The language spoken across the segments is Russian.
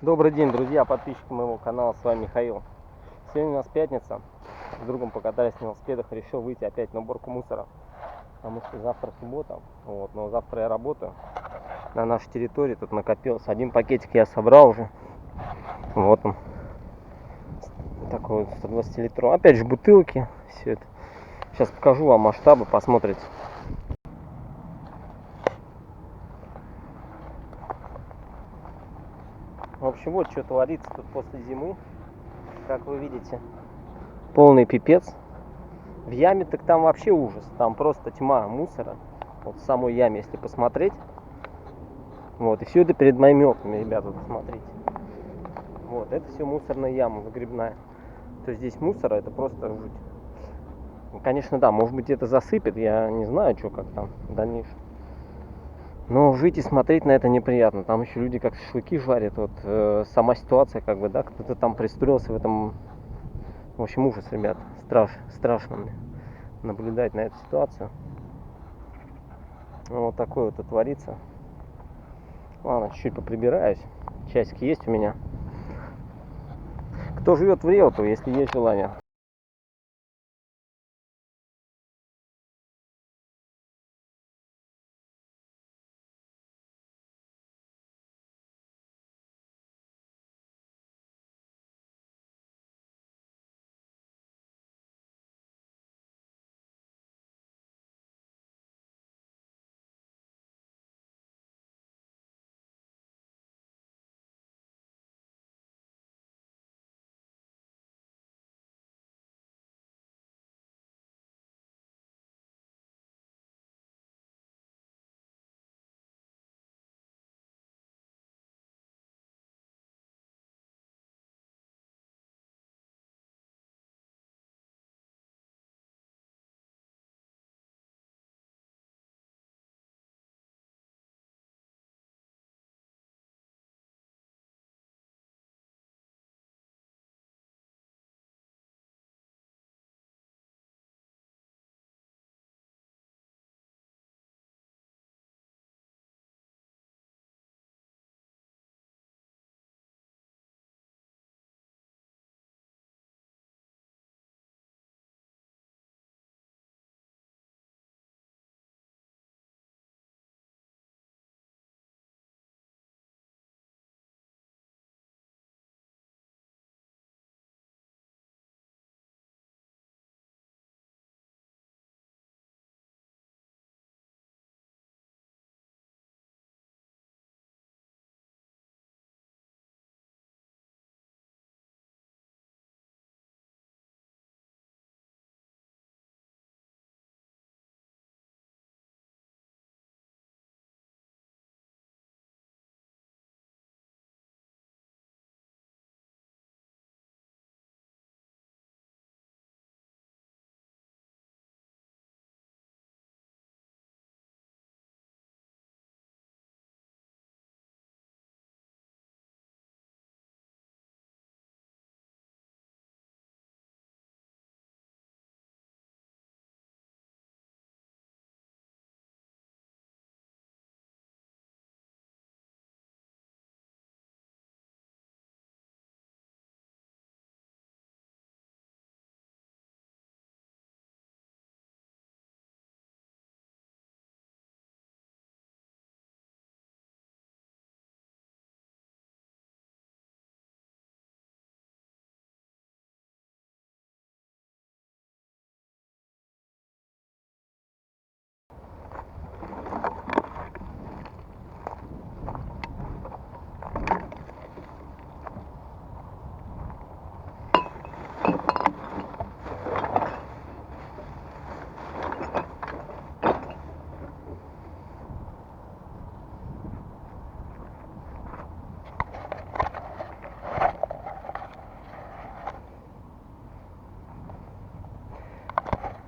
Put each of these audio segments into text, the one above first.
Добрый день, друзья, подписчики моего канала, с вами Михаил. Сегодня у нас пятница, с другом покатались на велосипедах, решил выйти опять на уборку мусора, потому что завтра суббота, но завтра я работаю. На нашей территории тут накопилось, один пакетик я собрал уже, вот он, такой вот 120 литров, опять же бутылки, все это. Сейчас покажу вам масштабы, посмотрите. В общем, вот что творится тут после зимы, как вы видите, полный пипец. В яме так там вообще ужас, там просто тьма мусора, вот в самой яме, если посмотреть. Вот, и все это перед моими окнами, ребята, посмотрите. Вот, это все мусорная яма выгребная. То есть здесь мусора, это просто жуть. Конечно, да, может быть это засыпет, я не знаю, что как там в дальнейшем. Но жить и смотреть на это неприятно. Там еще люди как шашлыки жарят. Вот сама ситуация, как бы, да, кто-то там пристроился в этом. В общем, ужас, ребят. Страшно мне наблюдать на эту ситуацию. Вот такое вот и творится. Ладно, чуть-чуть поприбираюсь. Часики есть у меня. Кто живет в Реутово, если есть желание.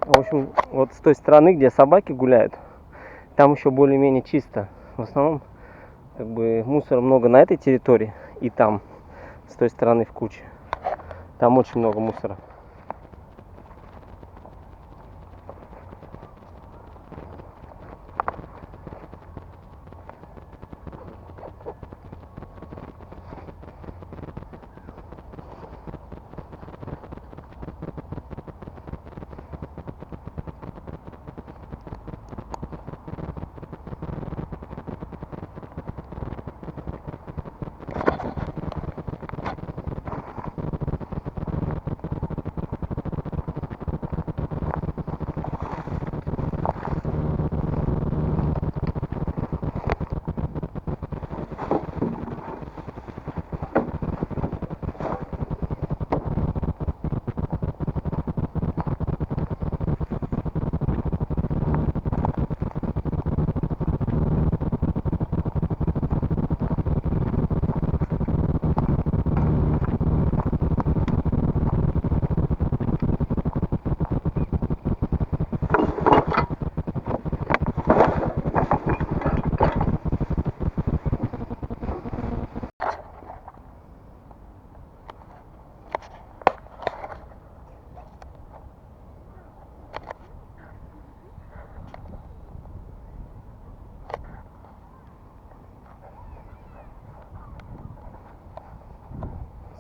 В общем, вот с той стороны, где собаки гуляют, там еще более-менее чисто. В основном, как бы, мусора много на этой территории и там, с той стороны в куче. Там очень много мусора.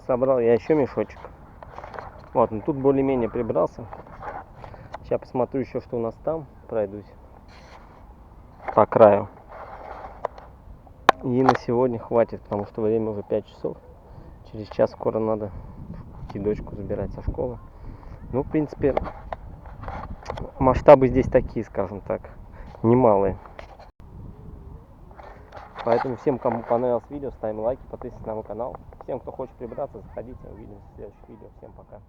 собрал я еще мешочек. Вот, ну тут более-менее прибрался. Сейчас посмотрю еще, что у нас там. Пройдусь по краю. И на сегодня хватит, потому что время уже 5 часов. Через час скоро надо идти дочку забирать со школы. Ну, в принципе, масштабы здесь такие, скажем так, немалые. Поэтому всем, кому понравилось видео, ставим лайки, подписывайтесь на мой канал. Всем, кто хочет прибраться, заходите. Увидимся в следующих видео. Всем пока.